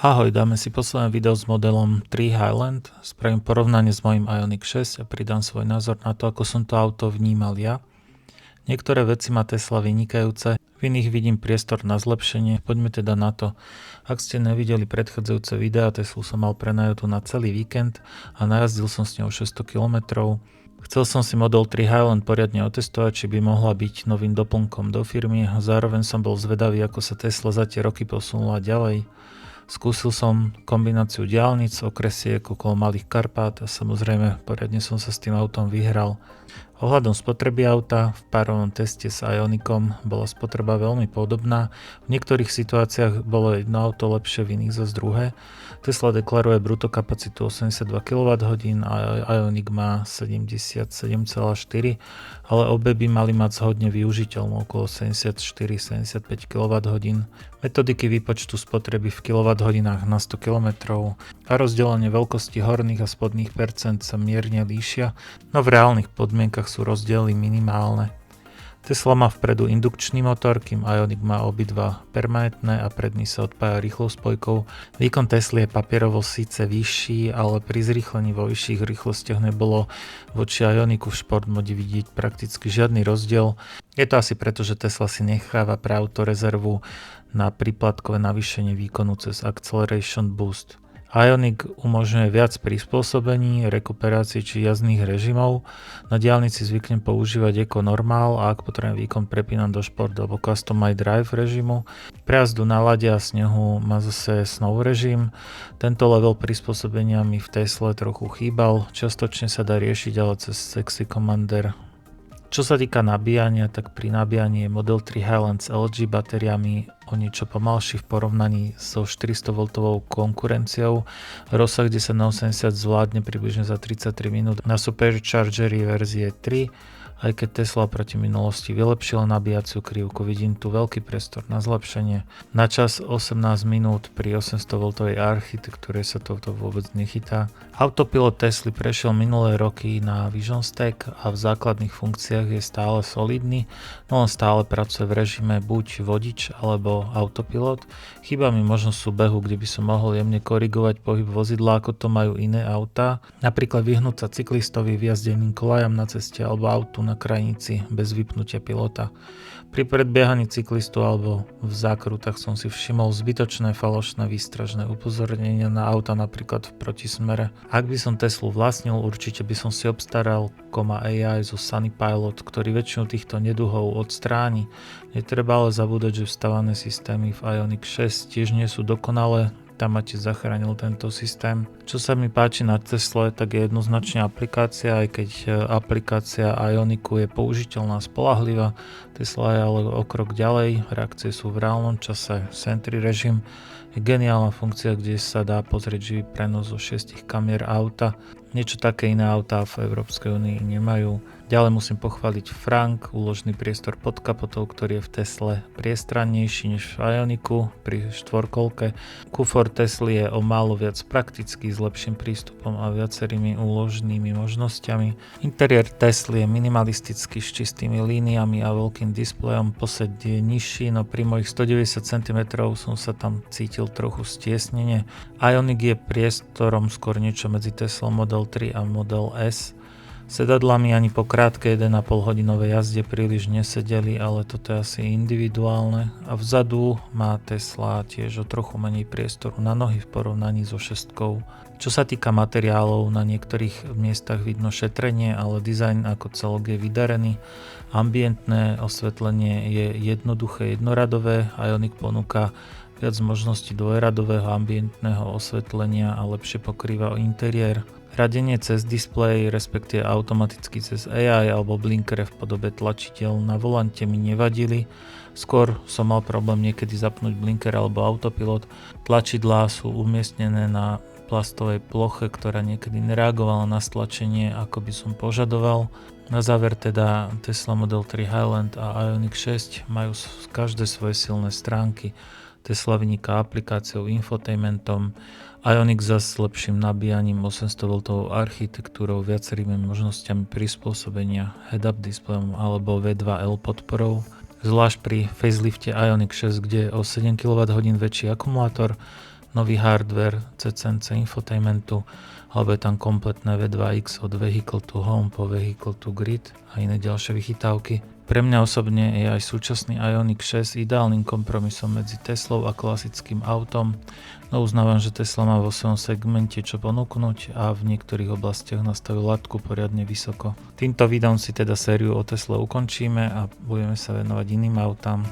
Ahoj, dáme si posledné video s modelom 3 Highland. Spravím porovnanie s mojím Ioniq 6 a pridám svoj názor na to, ako som to auto vnímal ja. Niektoré veci má Tesla vynikajúce, v iných vidím priestor na zlepšenie. Poďme teda na to. Ak ste nevideli predchádzajúce videá, Teslu som mal prenajatú na celý víkend a najazdil som s ňou 600 km. Chcel som si Model 3 Highland poriadne otestovať, či by mohla byť novým doplnkom do firmy. Zároveň som bol zvedavý, ako sa Tesla za tie roky posunula ďalej. Skúsil som kombináciu diaľnic, okresiek okolo Malých Karpát a samozrejme poriadne som sa s tým autom vyhral. Ohľadom spotreby auta v párovom teste s Ioniqom bola spotreba veľmi podobná. V niektorých situáciách bolo jedno auto lepšie, v iných zase druhé. Tesla deklaruje brutto kapacitu 82 kWh a Ioniq má 77,4, ale obe by mali mať zhodne využiteľnú okolo 74-75 kWh. Metodiky výpočtu spotreby v kWh na 100 km a rozdelenie veľkosti horných a spodných percent sa mierne líšia, no v reálnych podmienkach sú rozdiely minimálne. Tesla má vpredu indukčný motor, kým Ioniq má obidva permanentné a predný sa odpája rýchlou spojkou. Výkon Tesly je papierovo síce vyšší, ale pri zrýchlení vo vyšších rýchlostiach nebolo voči Ioniqu v šport mode vidieť prakticky žiadny rozdiel. Je to asi preto, že Tesla si necháva pre auto rezervu na príplatkové navýšenie výkonu cez Acceleration Boost. Ioniq umožňuje viac prispôsobení, rekuperácií či jazdných režimov. Na diaľnici zvyknem používať Eco Normal a ak potrebujem výkon prepínam do Sport alebo Custom My Drive režimu. Pre jazdu na ľade a snehu má zase Snow režim. Tento level prispôsobenia mi v Tesle trochu chýbal, čiastočne sa dá riešiť ale cez Sexy Commander. Čo sa týka nabíjania, tak pri nabíjaní je Model 3 Highland s LG batériami o niečo pomalší v porovnaní so 400V konkurenciou. Rozsah 10x80 zvládne približne za 33 minút na Superchargeri verzie 3. Aj keď Tesla proti minulosti vylepšila nabíjaciu krivku, vidím tu veľký priestor na zlepšenie. Na čas 18 minút pri 800V architektúre sa toto vôbec nechytá. Autopilot Tesly prešiel minulé roky na Vision Stack a v základných funkciách je stále solidný, no on stále pracuje v režime buď vodič alebo autopilot. Chýba mi možnosť súbehu, kde by som mohol jemne korigovať pohyb vozidla, ako to majú iné autá. Napríklad vyhnúť sa cyklistovi vyjazdeným kolajam na ceste alebo autu na krajnici bez vypnutia pilota. Pri predbiehaní cyklistu alebo v zákrutách som si všimol zbytočné falošné výstražné upozornenia na auta napríklad v protismere. Ak by som Teslu vlastnil, určite by som si obstaral AI zo Sunny Pilot, ktorý väčšinu týchto neduhov odstráni. Netreba ale zabúdať, že vstavané systémy v Ioniq 6 tiež nie sú dokonalé. Tam ma tiež zachránil tento systém. Čo sa mi páči na Tesle, tak je jednoznačne aplikácia, aj keď aplikácia Ioniqu je použiteľná, spoľahlivá. Tesla je ale o krok ďalej, reakcie sú v reálnom čase, Sentry režim je geniálna funkcia, kde sa dá pozrieť živý prenos zo 6 kamier auta. Niečo také iné autá v Európskej únii nemajú. Ďalej musím pochváliť Frank, úložný priestor pod kapotou, ktorý je v Tesle priestrannejší než v Ioniqu pri štvorkolke. Kufor Tesly je o málo viac praktický s lepším prístupom a viacerými úložnými možnosťami. Interiér Tesly je minimalistický s čistými líniami a veľkým displejom, posed je nižší, no pri mojich 190 cm som sa tam cítil trochu stiesnene. Ioniq je priestorom skôr niečo medzi Tesla Model 3 a Model S. Sedadlami ani po krátkej 1,5 hodinovej jazde príliš nesedeli, ale toto je asi individuálne. A vzadu má Tesla tiež o trochu menej priestoru na nohy v porovnaní so šestkou. Čo sa týka materiálov, na niektorých miestach vidno šetrenie, ale dizajn ako celok je vydarený. Ambientné osvetlenie je jednoduché, jednoradové. Ioniq ponúka viac možností dvojradového ambientného osvetlenia a lepšie pokrýva interiér. Radenie cez displej, respektíve automaticky cez AI alebo blinkere v podobe tlačidiel na volante mi nevadili. Skôr som mal problém niekedy zapnúť blinker alebo autopilot. Tlačidlá sú umiestnené na plastovej ploche, ktorá niekedy nereagovala na stlačenie, ako by som požadoval. Na záver teda Tesla Model 3 Highland a Ioniq 6 majú každé svoje silné stránky. Tesla vyniká aplikáciou, infotainmentom, Ioniq zas s lepším nabíjaním 800V architektúrou, viacerými možnosťami prispôsobenia, head-up displejom alebo V2L podporou. Zvlášť pri facelifte Ioniq 6, kde je o 7 kWh väčší akumulátor, nový hardware CCNC infotainmentu, alebo je tam kompletné V2X od Vehicle to Home po Vehicle to Grid a iné ďalšie vychytávky. Pre mňa osobne je aj súčasný Ioniq 6 ideálnym kompromisom medzi Teslou a klasickým autom, no uznávam, že Tesla má vo svojom segmente čo ponúknuť a v niektorých oblastiach nastavil latku poriadne vysoko. Týmto videom si teda sériu o Tesle ukončíme a budeme sa venovať iným autám.